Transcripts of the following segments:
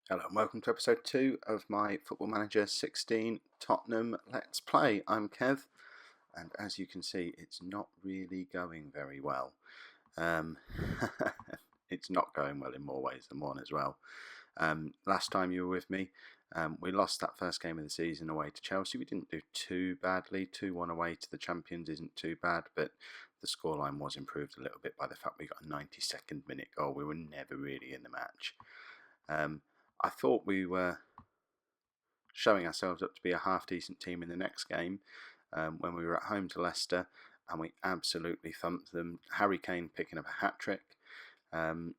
Hello and welcome to episode 2 of my Football Manager 16 Tottenham Let's Play. I'm Kev, and as you can see, it's not really going very well. Um, it's not going well in more ways than one as well. Last time you were with me, we lost that first game of the season away to Chelsea. We didn't do too badly. 2-1 away to the champions isn't too bad, but the scoreline was improved a little bit by the fact we got a 92nd minute goal. We were never really in the match. I thought we were showing ourselves up to be a half-decent team in the next game when we were at home to Leicester, and we absolutely thumped them. Harry Kane picking up a hat-trick, and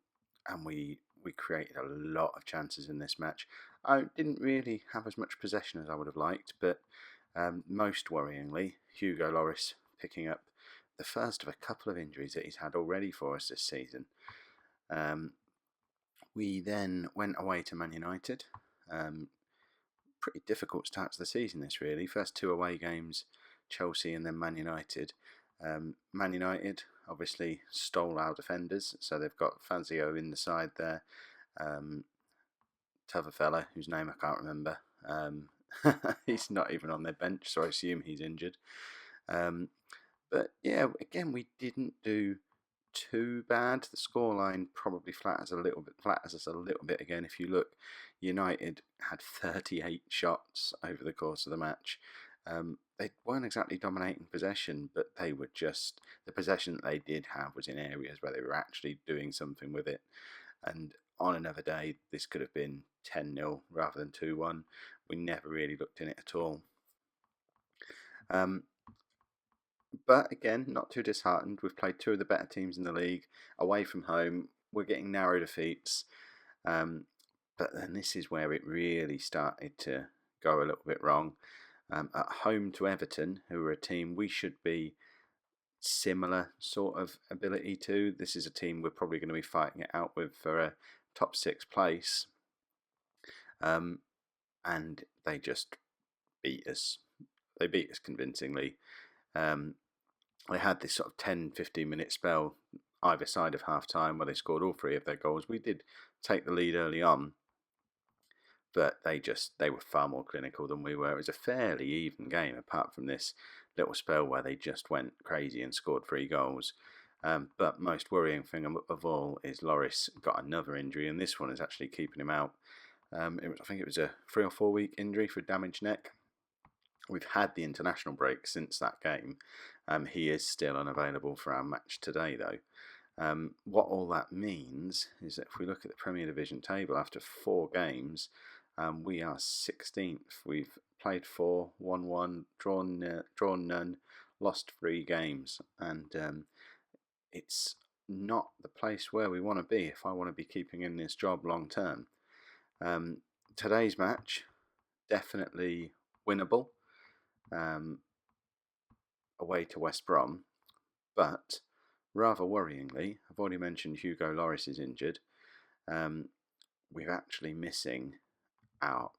we created a lot of chances in this match. I didn't really have as much possession as I would have liked, but most worryingly, Hugo Lloris picking up the first of a couple of injuries that he's had already for us this season. We then went away to Man United. Pretty difficult start to the season, this really. First two away games, Chelsea and then Man United. Man United obviously stole our defenders, so they've got Fazio in the side there. T'other fella, whose name I can't remember. He's not even on their bench, so I assume he's injured. But yeah, again, we didn't do too bad. The scoreline probably flatters us a little bit again. If you look, United had 38 shots over the course of the match. They weren't exactly dominating possession, but they were just, the possession that they did have was in areas where they were actually doing something with it. And on another day, this could have been 10-0 rather than 2-1. We never really looked in it at all. But again, not too disheartened. We've played two of the better teams in the league away from home. We're getting narrow defeats. But then this is where it really started to go a little bit wrong. At home to Everton, who are a team we should be similar sort of ability to. This is a team we're probably going to be fighting it out with for a top 6 place. And they just beat us. They beat us convincingly. They had this sort of 10-15 minute spell either side of half time where they scored all 3 of their goals. We did take the lead early on, but they were far more clinical than we were. It was a fairly even game apart from this little spell where they just went crazy and scored 3 goals. But most worrying thing of all is Lloris got another injury, and this one is actually keeping him out. I think it was a 3 or 4 week injury for a damaged neck. We've had the international break since that game. He is still unavailable for our match today, though. What all that means is that if we look at the Premier Division table, after 4 games, we are 16th. We've played 4, won 1, drawn none, lost 3 games, and it's not the place where we want to be if I want to be keeping in this job long term. Today's match, definitely winnable. Away to West Brom, but rather worryingly, I've already mentioned Hugo Lloris is injured. We're actually missing our,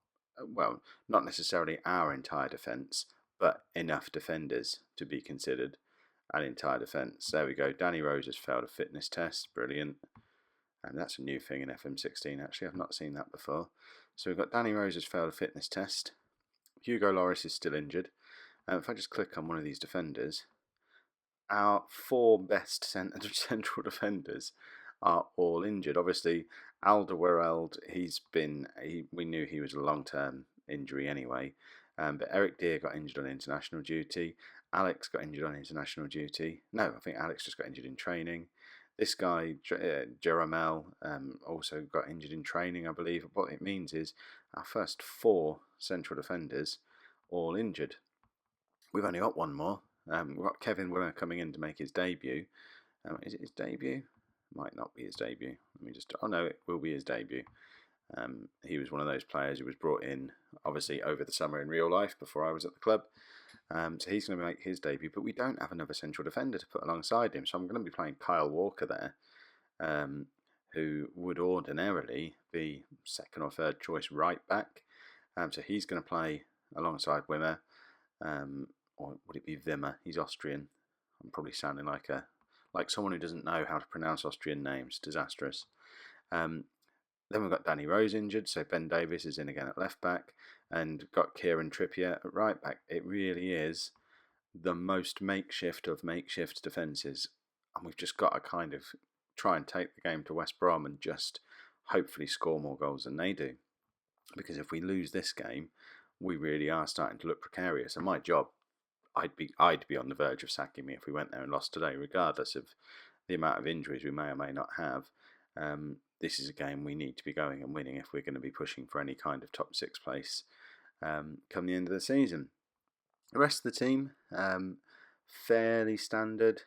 well, not necessarily our entire defence, but enough defenders to be considered an entire defence. There we go. Danny Rose has failed a fitness test. Brilliant. And that's a new thing in FM16, actually. I've not seen that before. So we've got Danny Rose has failed a fitness test. Hugo Lloris is still injured. If I just click on one of these defenders, our 4 best central defenders are all injured. Obviously, Alderweireld, we knew he was a long-term injury anyway. But Eric Dier got injured on international duty. Alex got injured on international duty. No, I think Alex just got injured in training. This guy, Jeromel, also got injured in training, I believe. What it means is our first 4 central defenders all injured. We've only got one more. We've got Kevin Wimmer coming in to make his debut. Is it his debut? Might not be his debut. No, it will be his debut. He was one of those players who was brought in, obviously, over the summer in real life before I was at the club. So he's going to make his debut, but we don't have another central defender to put alongside him. So I'm going to be playing Kyle Walker there, who would ordinarily be second or third choice right back. So he's going to play alongside Wimmer. Or would it be Wimmer? He's Austrian. I'm probably sounding like someone who doesn't know how to pronounce Austrian names. Disastrous. Then we've got Danny Rose injured, so Ben Davies is in again at left back, and got Kieran Trippier at right back. It really is the most makeshift of makeshift defences, and we've just got to kind of try and take the game to West Brom and just hopefully score more goals than they do. Because if we lose this game, we really are starting to look precarious. And my job, I'd be on the verge of sacking me if we went there and lost today, regardless of the amount of injuries we may or may not have. This is a game we need to be going and winning if we're going to be pushing for any kind of top 6 place come the end of the season. The rest of the team, fairly standard.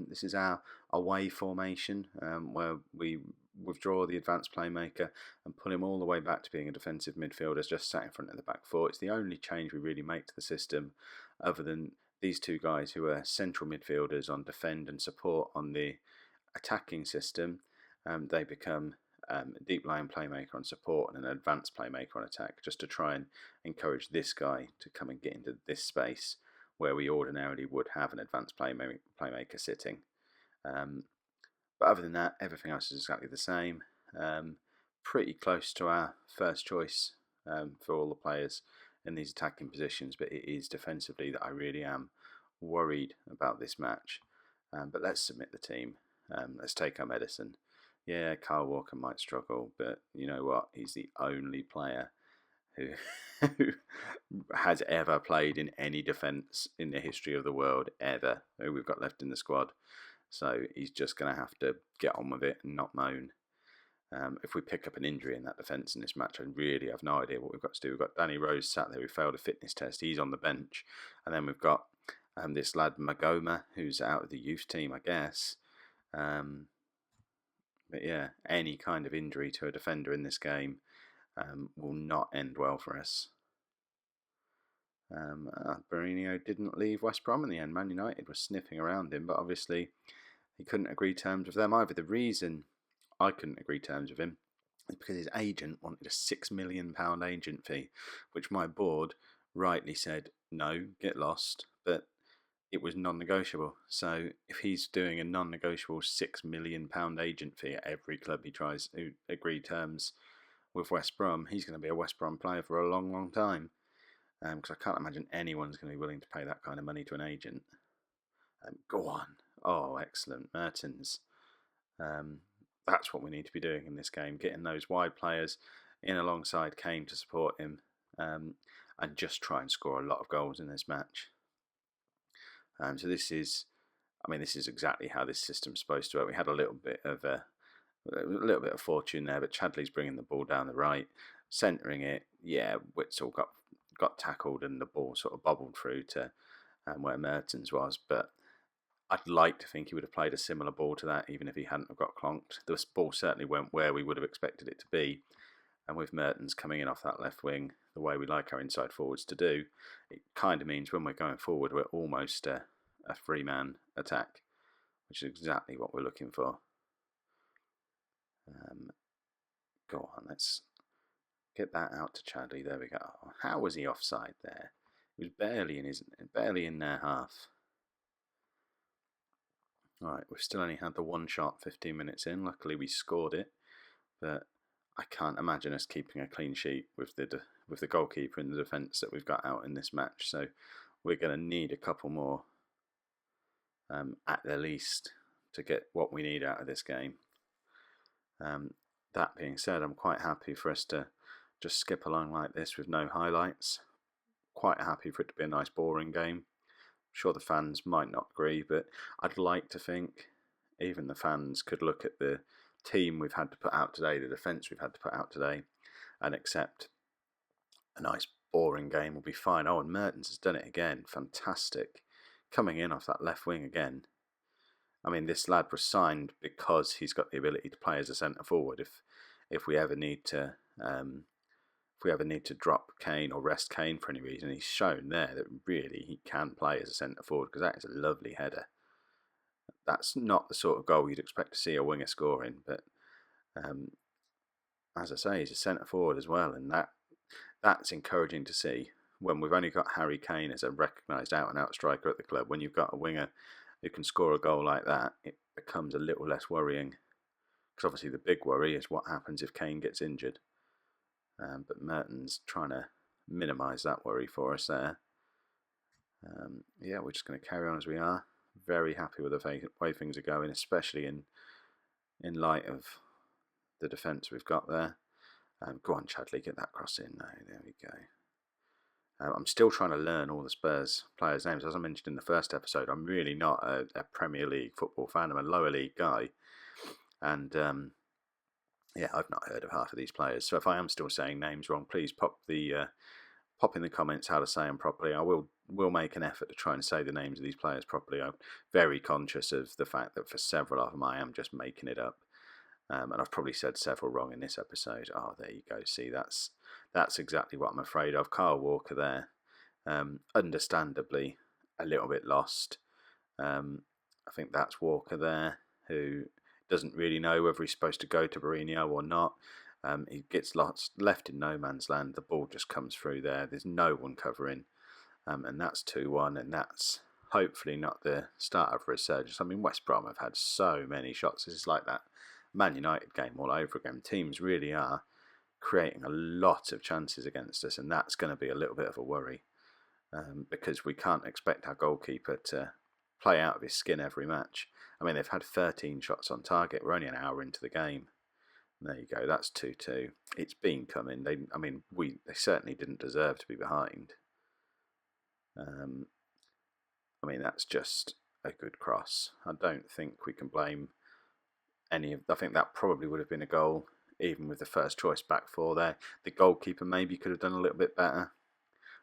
This is our away formation where we withdraw the advanced playmaker and pull him all the way back to being a defensive midfielder just sat in front of the back four. It's the only change we really make to the system, other than these two guys who are central midfielders on defend and support on the attacking system. They become a deep line playmaker on support and an advanced playmaker on attack, just to try and encourage this guy to come and get into this space where we ordinarily would have an advanced playmaker sitting. But other than that, everything else is exactly the same. Pretty close to our first choice for all the players in these attacking positions, but it is defensively that I really am worried about this match. But let's submit the team. Let's take our medicine. Yeah, Kyle Walker might struggle, but you know what? He's the only player who has ever played in any defence in the history of the world, ever, who we've got left in the squad. So he's just going to have to get on with it and not moan. If we pick up an injury in that defence in this match, I really have no idea what we've got to do. We've got Danny Rose sat there who failed a fitness test. He's on the bench. And then we've got this lad Magoma, who's out of the youth team, I guess. But yeah, any kind of injury to a defender in this game will not end well for us. Mourinho didn't leave West Brom in the end. Man United was sniffing around him, but obviously he couldn't agree terms with them either. The reason I couldn't agree terms with him is because his agent wanted a £6 million agent fee, which my board rightly said, no, get lost, but it was non-negotiable. So if he's doing a non-negotiable £6 million agent fee at every club he tries to agree terms with West Brom, he's going to be a West Brom player for a long, long time. Because I can't imagine anyone's going to be willing to pay that kind of money to an agent. Go on. Oh, excellent. Mertens. That's what we need to be doing in this game. Getting those wide players in alongside Kane to support him. And just try and score a lot of goals in this match. So this is exactly how this system's supposed to work. We had a little bit of fortune there, but Chadley's bringing the ball down the right, centering it. Yeah, Witsel got tackled and the ball sort of bobbled through to where Mertens was, but I'd like to think he would have played a similar ball to that even if he hadn't have got clonked. The ball certainly went where we would have expected it to be, and with Mertens coming in off that left wing the way we like our inside forwards to do, it kind of means when we're going forward we're almost a three-man attack, which is exactly what we're looking for. Go on, let's get that out to Chadley. There we go. How was he offside there? He was barely in their half. Alright, we've still only had the one shot 15 minutes in. Luckily we scored it, but I can't imagine us keeping a clean sheet with the goalkeeper and the defence that we've got out in this match. So we're going to need a couple more at the least to get what we need out of this game. That being said, I'm quite happy for us to just skip along like this with no highlights. Quite happy for it to be a nice boring game. I'm sure the fans might not agree, but I'd like to think even the fans could look at the team we've had to put out today, the defence we've had to put out today, and accept a nice boring game will be fine. Oh, and Mertens has done it again. Fantastic. Coming in off that left wing again. I mean, this lad was signed because he's got the ability to play as a centre forward. If we ever need to drop Kane or rest Kane for any reason, he's shown there that really he can play as a centre forward, because that is a lovely header. That's not the sort of goal you'd expect to see a winger scoring, but as I say, he's a centre forward as well, and that's encouraging to see when we've only got Harry Kane as a recognised out-and-out striker at the club. When you've got a winger who can score a goal like that, it becomes a little less worrying. Because obviously the big worry is what happens if Kane gets injured. But Merton's trying to minimise that worry for us there. Yeah, we're just going to carry on as we are. Very happy with the way things are going, especially in light of the defence we've got there. Go on, Chadley, get that cross in. No, there we go. I'm still trying to learn all the Spurs players' names. As I mentioned in the first episode, I'm really not a Premier League football fan. I'm a lower league guy. And yeah, I've not heard of half of these players. So if I am still saying names wrong, please pop in the comments how to say them properly. I will make an effort to try and say the names of these players properly. I'm very conscious of the fact that for several of them I am just making it up. And I've probably said several wrong in this episode. Oh, there you go. See, that's exactly what I'm afraid of. Kyle Walker there, understandably a little bit lost. I think that's Walker there, who doesn't really know whether he's supposed to go to Mourinho or not. He gets left in no man's land. The ball just comes through there. There's no one covering. And that's 2-1. And that's hopefully not the start of a resurgence. I mean, West Brom have had so many shots. This is like that Man United game all over again. Teams really are creating a lot of chances against us. And that's going to be a little bit of a worry. Because we can't expect our goalkeeper to play out of his skin every match. I mean, they've had 13 shots on target. We're only an hour into the game. There you go. That's 2-2. It's been coming. They certainly didn't deserve to be behind. I mean, that's just a good cross. I don't think we can blame any of. I think that probably would have been a goal, even with the first choice back four there. The goalkeeper maybe could have done a little bit better.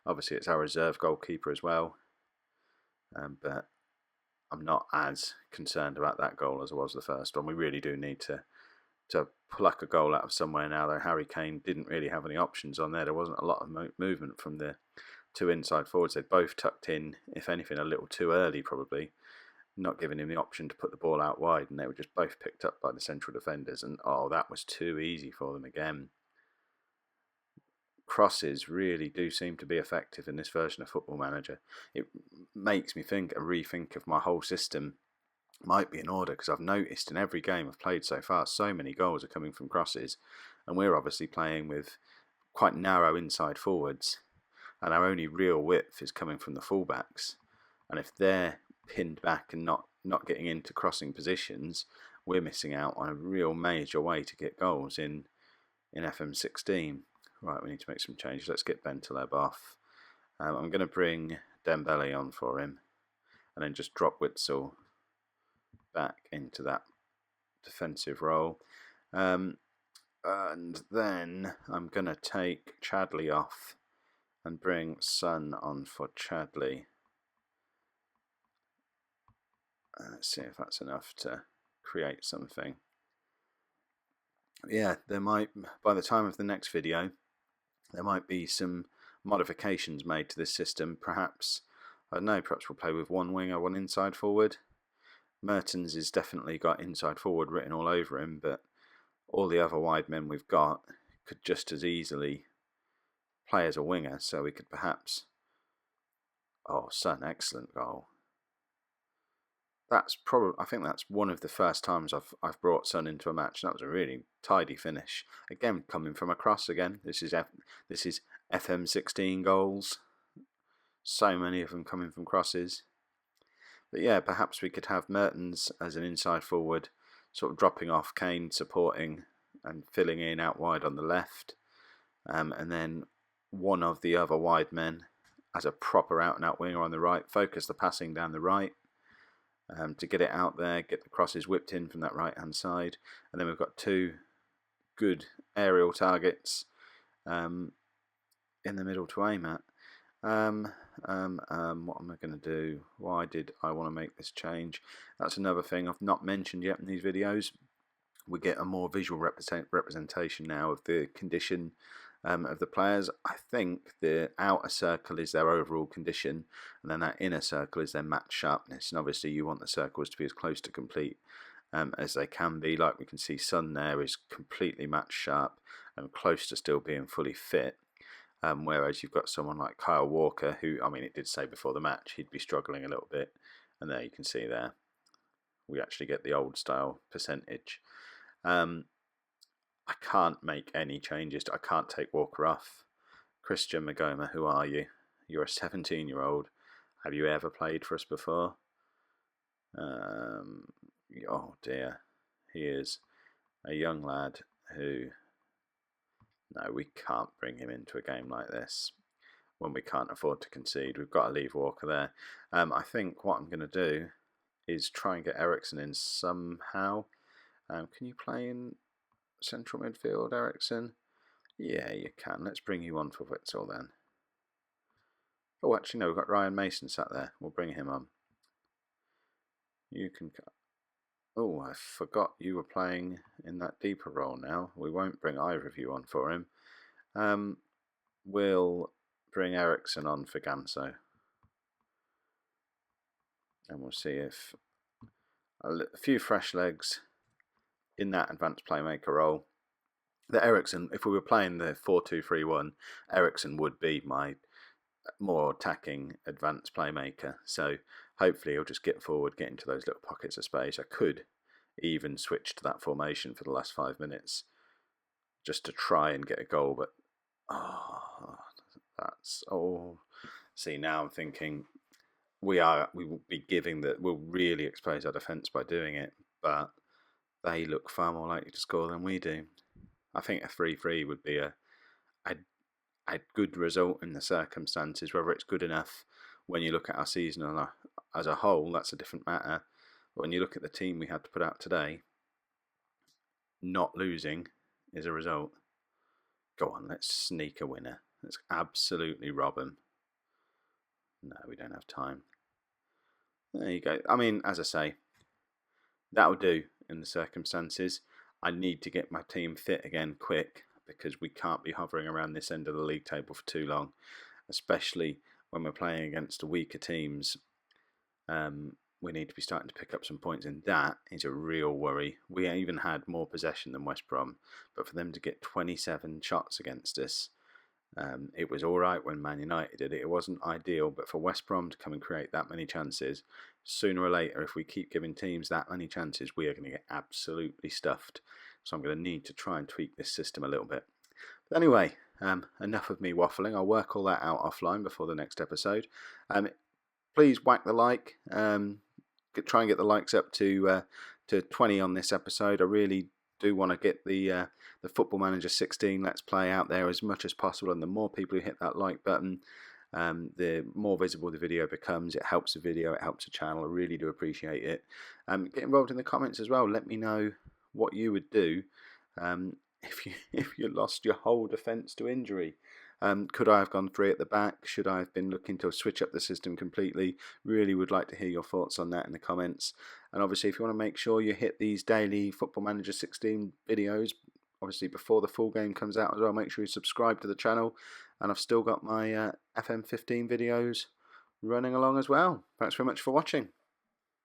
Obviously, it's our reserve goalkeeper as well. But I'm not as concerned about that goal as I was the first one. We really do need to pluck a goal out of somewhere now, though. Harry Kane didn't really have any options on there. There wasn't a lot of movement from the two inside forwards. They'd both tucked in, if anything, a little too early probably, not giving him the option to put the ball out wide, and they were just both picked up by the central defenders, and that was too easy for them again. Crosses really do seem to be effective in this version of Football Manager. It makes me rethink of my whole system might be in order, because I've noticed in every game I've played so far, so many goals are coming from crosses, and we're obviously playing with quite narrow inside forwards, and our only real width is coming from the fullbacks. And if they're pinned back and not getting into crossing positions, we're missing out on a real major way to get goals in FM16. Right, we need to make some changes. Let's get Bentaleb off. I'm going to bring Dembele on for him, and then just drop Witsel back into that defensive role. And then I'm going to take Chadley off and bring Son on for Chadley. Let's see if that's enough to create something. Yeah, there might, by the time of the next video, there might be some modifications made to this system. Perhaps, I don't know, perhaps we'll play with one winger, one inside forward. Mertens has definitely got inside forward written all over him, but all the other wide men we've got could just as easily play as a winger, so we could perhaps... Son, excellent goal. I think that's one of the first times I've brought Son into a match. That was a really tidy finish. Again, coming from a cross again. This is FM16 goals. So many of them coming from crosses. But yeah, perhaps we could have Mertens as an inside forward, sort of dropping off, Kane supporting and filling in out wide on the left. And then one of the other wide men as a proper out-and-out winger on the right. Focus the passing down the right. To get it out there, get the crosses whipped in from that right-hand side. And then we've got two good aerial targets in the middle to aim at. What am I going to do? Why did I want to make this change? That's another thing I've not mentioned yet in these videos. We get a more visual representation now of the condition of the players. I think the outer circle is their overall condition, and then that inner circle is their match sharpness. And obviously you want the circles to be as close to complete as they can be. Like we can see, Son there is completely match sharp and close to still being fully fit. Whereas you've got someone like Kyle Walker, who, I mean, it did say before the match he'd be struggling a little bit. And there you can see there, we actually get the old style percentage. I can't make any changes. I can't take Walker off. Christian Magoma, who are you? You're a 17-year-old. Have you ever played for us before? Oh dear. He is a young lad who... No, we can't bring him into a game like this when we can't afford to concede. We've got to leave Walker there. I think what I'm going to do is try and get Ericsson in somehow. Can you play in central midfield, Ericsson? Yeah, you can. Let's bring you on for Witzel then. Oh, actually, no, we've got Ryan Mason sat there. We'll bring him on. You can... Oh, I forgot you were playing in that deeper role now. We won't bring either of you on for him. We'll bring Ericsson on for Ganso. And we'll see if a few fresh legs in that advanced playmaker role. The Ericsson, if we were playing the 4-2-3-1, Ericsson would be my more attacking advanced playmaker. So hopefully he'll just get forward, get into those little pockets of space. I could even switch to that formation for the last 5 minutes just to try and get a goal, but see, now I'm thinking we will be giving that, we'll really expose our defence by doing it, but they look far more likely to score than we do. I think a 3-3 would be a good result in the circumstances. Whether it's good enough when you look at our season as a whole, that's a different matter. But when you look at the team we had to put out today, not losing is a result. Go on, let's sneak a winner. Let's absolutely rob them. No, we don't have time. There you go. I mean, as I say, that'll do in the circumstances. I need to get my team fit again quick, because we can't be hovering around this end of the league table for too long, especially when we're playing against the weaker teams. We need to be starting to pick up some points, and that is a real worry. We even had more possession than West Brom, but for them to get 27 shots against us, it was all right when Man United did it. It wasn't ideal, but for West Brom to come and create that many chances, sooner or later, if we keep giving teams that many chances, we are going to get absolutely stuffed. So I'm going to need to try and tweak this system a little bit. But anyway, enough of me waffling. I'll work all that out offline before the next episode. Please whack the like. Try and get the likes up to 20 on this episode. I really do want to get the Football Manager 16 Let's Play out there as much as possible, and the more people who hit that like button, the more visible the video becomes. It helps the video, it helps the channel. I really do appreciate it. Get involved in the comments as well. Let me know what you would do if you lost your whole defence to injury. Could I have gone 3 at the back? Should I have been looking to switch up the system completely? Really would like to hear your thoughts on that in the comments. And obviously, if you want to make sure you hit these daily Football Manager 16 videos, obviously before the full game comes out as well, make sure you subscribe to the channel. And I've still got my FM15 videos running along as well. Thanks very much for watching.